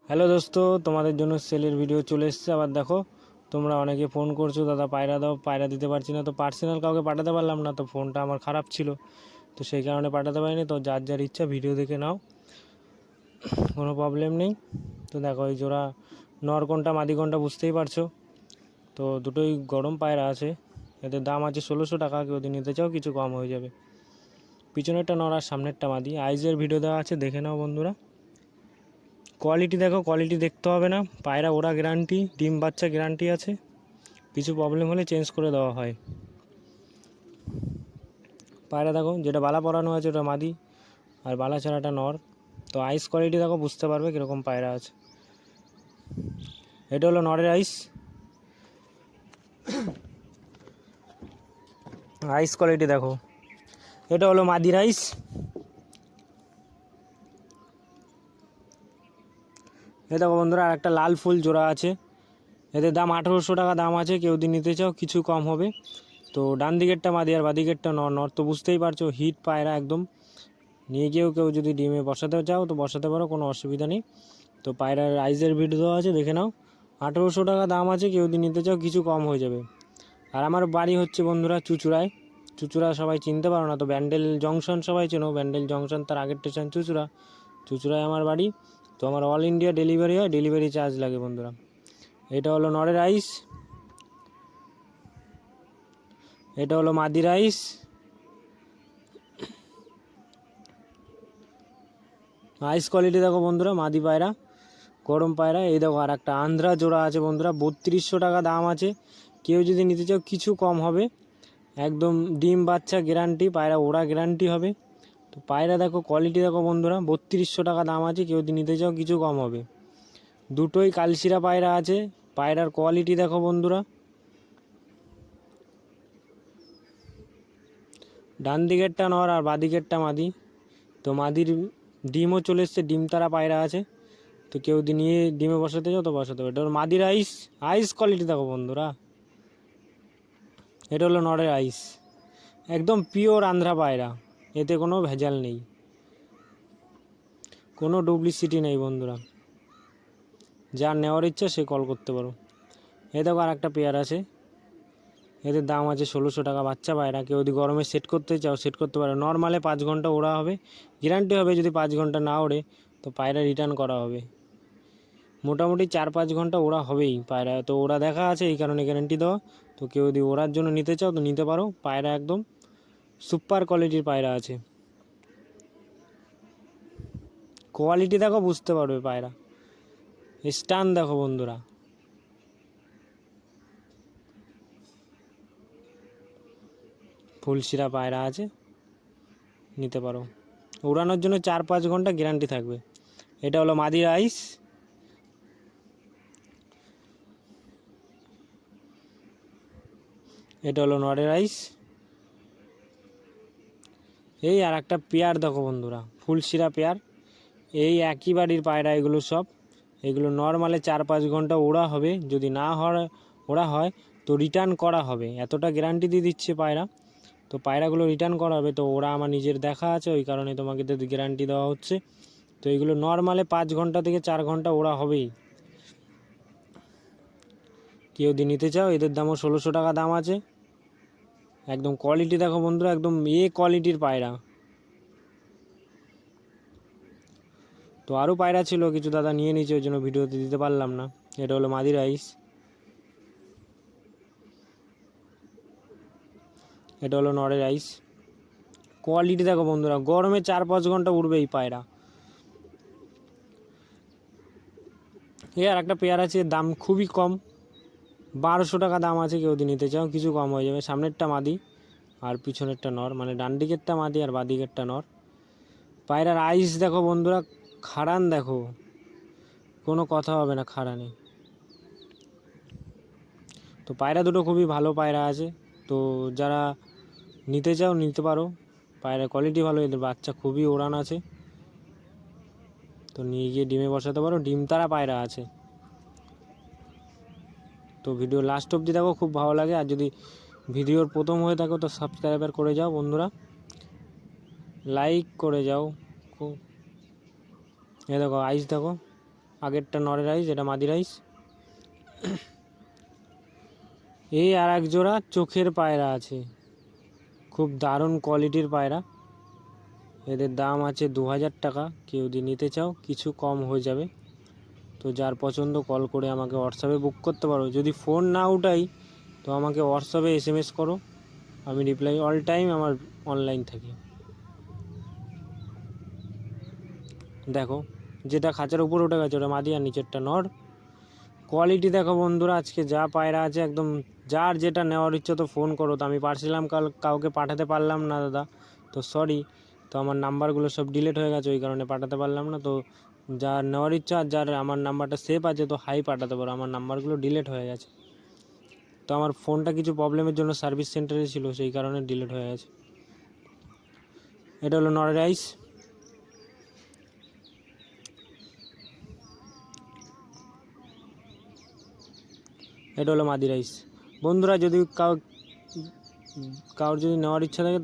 Hello দোস্ত, তোমাদের জন্য সেলের ভিডিও চলে এসেছে। আবার দেখো, তোমরা অনেকে ফোন করছো, দাদা পায়রা দাও, পায়রা দিতে পারছি না। তো পার্সোনাল কাউকে পাঠাতে পারলাম না, তো ফোনটা আমার খারাপ ছিল, তো সেই কারণে পাঠাতে পারিনি। তো যার যার ইচ্ছা ভিডিও দেখে নাও, কোনো প্রবলেম নেই। তো দেখো, এই জোড়া নর কোনটা মাদি কোনটা বুঝতেই পারছো। তো দুটোই গরম পায়রা আছে, এদের দাম আছে 1600 টাকা। কেউ যদি নিতে চাও কিছু কম হয়ে যাবে। পিছনেরটা নর আর সামনেরটা মাদি। আইজের ভিডিও দেওয়া আছে, দেখে নাও বন্ধুরা। কোয়ালিটি দেখো, কোয়ালিটি দেখতে হবে না। পায়রা ওরা গ্যারান্টি, ডিম বাচ্চা গ্যারান্টি আছে। কিছু প্রবলেম হলে চেঞ্জ করে দেওয়া হয়। পায়রা দেখো, যেটা বালা পরানো আছে ওটা মাদি, আর বালা ছাড়াটা নর। তো আইস কোয়ালিটি দেখো, বুঝতে পারবে কীরকম পায়রা আছে। এটা হলো নরের আইস। আইস কোয়ালিটি দেখো। এটা হলো মাদির আইস। এ দেখো বন্ধুরা, আর একটা লাল ফুল জোড়া আছে। এদের দাম 1800 টাকা দাম আছে। কেউ যদি নিতে চাও কিছু কম হবে। তো ডান দিকেরটা মাদি আর বাদিকেরটা নর। নর তো বুঝতেই পারছো, হিট পায়রা একদম। নিয়ে গিয়েও কেউ যদি ডিমে বসাতে চাও তো বসাতে পারো, কোনো অসুবিধা নেই। তো পায়রার আইজের ভিডিও দেওয়া আছে, দেখে নাও। 1800 টাকা দাম আছে। কেউ যদি নিতে চাও কিছু কম হয়ে যাবে। আর আমার বাড়ি হচ্ছে বন্ধুরা চুঁচুড়ায়। চুঁচুড়া সবাই চিনতে পারো না, তো ব্যান্ডেল জংশন সবাই চেনো। ব্যান্ডেল জংশন তার আগের স্টেশন চুঁচুড়া। চুঁচুড়ায় আমার বাড়ি। তো আমার অল ইন্ডিয়া ডেলিভারি হয়, ডেলিভারি চার্জ লাগে বন্ধুরা। এটা হলো নরের আইস, এটা হলো মাদির আইস। আইস কোয়ালিটি দেখো বন্ধুরা, মাদি পায়রা, গরম পায়রা। এই দেখো আর একটা আন্ধ্রা জোড়া আছে বন্ধুরা, 3200 টাকা দাম আছে। কেউ যদি নিতে চাও কিছু কম হবে। একদম ডিম বাচ্চা গ্যারান্টি, পায়রা ওরা গ্যারান্টি হবে। তো পায়রা দেখো, কোয়ালিটি দেখো বন্ধুরা, 3200 টাকা দাম আছে। কেউ যদি নিতে চাও কিছু কম হবে। দুটোই কালশিরা পায়রা আছে। পায়রার কোয়ালিটি দেখো বন্ধুরা। ডান দিকেরটা নর আর বাদিকেরটা মাদি। তো মাদির ডিমও চলে এসছে, ডিম তারা পায়রা আছে। তো কেউ যদি নিয়ে ডিমে বসাতে চাও তো বসাতে হবে। এটা হলো মাদির আইস। আইস কোয়ালিটি দেখো বন্ধুরা। এটা হলো নরের আইস, একদম পিওর আন্ধ্রা পায়রা। এতে কোনো ভেজাল নেই, কোনো ডুপ্লিসিটি নেই বন্ধুরা। যার নেওয়ার ইচ্ছা সে কল করতে পারো। এ দেখো আর একটা পেয়ার আছে। এদের দাম আছে 1600 টাকা। বাচ্চা পায়রা, কেউ যদি গরমে সেট করতে চাও সেট করতে পারো। নর্মালে 5 ঘন্টা ওড়া হবে, গ্যারান্টি হবে। যদি 5 ঘন্টা না ওড়ে তো পায়রা রিটার্ন করা হবে। মোটামুটি 4-5 ঘন্টা ওড়া হবেই পায়রা, তো ওরা দেখা আছে এই কারণে গ্যারান্টি দেওয়া। তো কেউ যদি ওড়ার জন্য নিতে চাও তো নিতে পারো। পায়রা একদম সুপার কোয়ালিটির পায়রা আছে। কোয়ালিটি দেখো, বুঝতে পারবে পায়রা। স্টান দেখো বন্ধুরা। ফুলশিরা পায়রা আছে, নিতে পারো। উড়ানোর জন্য 4-5 ঘন্টা গ্যারান্টি থাকবে। এটা হলো মাদির আইস। এটা হলো নরের আইস। এই আর একটা পেয়ার দেখো বন্ধুরা, ফুলশিরা পেয়ার। এই একই বাড়ির পায়রা এগুলো সব। এগুলো নর্মালে 4-5 ঘন্টা ওড়া হবে। যদি না ওড়া হয় তো রিটার্ন করা হবে, এতটা গ্যারান্টি দিয়ে দিচ্ছে পায়রা। তো পায়রাগুলো রিটার্ন করা হবে। তো ওরা আমার নিজের দেখা আছে, ওই কারণে তোমাকে তো গ্যারান্টি দেওয়া হচ্ছে। তো এগুলো নর্মালে 5 ঘন্টা থেকে 4 ঘন্টা ওড়া হবেই। কেউ যদি নিতে চাও এদের দামও 1600 টাকা দাম আছে। একদম কোয়ালিটি দেখো বন্ধুরা, একদম কোয়ালিটির পায়রা। তো আরও পায়রা ছিল, কিছু দাদা নিয়ে নিয়েছে, ওই জন্য ভিডিওতে দিতে পারলাম না। এটা হলো মাদির আইস। এটা হলো নরের আইস। কোয়ালিটি দেখো বন্ধুরা, গরমে 4-5 ঘন্টা উড়বে এই পায়রা। এই আর একটা পেয়ার আছে, দাম খুবই কম, 1200 টাকা দাম আছে। কেউ যদি নিতে চাও কিছু কম হয়ে যাবে। সামনেরটা মাদি আর পিছনেরটা নর, মানে ডান দিকেরটা মাদি আর বাদিকেরটা নর। পায়রার আইস দেখো বন্ধুরা, খাড়ান দেখো, কোনো কথা হবে না খাড়ানে। তো পায়রা দুটো খুবই ভালো পায়রা আছে। তো যারা নিতে চাও নিতে পারো। পায়রার কোয়ালিটি ভালো, এদের বাচ্চা খুবই ওড়ান আছে। তো নিয়ে গিয়ে ডিমে বসাতে পারো, ডিম তারা পায়রা আছে। তো ভিডিও লাস্ট অবধি দেখো, খুব ভালো লাগে। আর যদি ভিডিওর প্রথম হয়ে থাকো তো সাবস্ক্রাইবার করে যাও বন্ধুরা, লাইক করে যাও। খুব এ দেখো আইস দেখো, আগেরটা নরের রাইস, এটা মাদি রাইস। এই আর এক জোড়া চোখের পায়রা আছে, খুব দারুণ কোয়ালিটির পায়রা। এদের দাম আছে 2000 টাকা। কেউ যদি নিতে চাও কিছু কম হয়ে যাবে। তো যার পছন্দ কল করে আমাকে হোয়াটসঅ্যাপে বুক করতে পারো। যদি ফোন না উঠাই তো আমাকে হোয়াটসঅ্যাপে SMS করো, আমি রিপ্লাই অল টাইম আমার অনলাইন থাকি। দেখো যেটা খাঁচার উপর উঠে গেছে ওটা মাদি, আর নিচেরটা নর। কোয়ালিটি দেখো বন্ধুরা, আজকে যা পায়রা আছে একদম যার যেটা নেওয়ার ইচ্ছা তো ফোন করো। তো আমি পারছিলাম কাউকে পাঠাতে পারলাম না দাদা, তো সরি। তো আমার নাম্বারগুলো সব ডিলিট হয়ে গেছে, ওই কারণে পাঠাতে পারলাম না। তো যার নেওয়ার ইচ্ছা আর যার আমার নাম্বারটা সেভ আছে তো হাই পাঠাতে পারো, আমার নাম্বারগুলো ডিলিট হয়ে গেছে। তো আমার ফোনটা কিছু প্রবলেমের জন্য সার্ভিস সেন্টারে ছিল, সেই কারণে ডিলিট হয়ে গেছে। এটা হলো নর রাইস। এটা হলো মাদি রাইস। বন্ধুরা যদি কারোর যদি নেওয়ার ইচ্ছা থাকে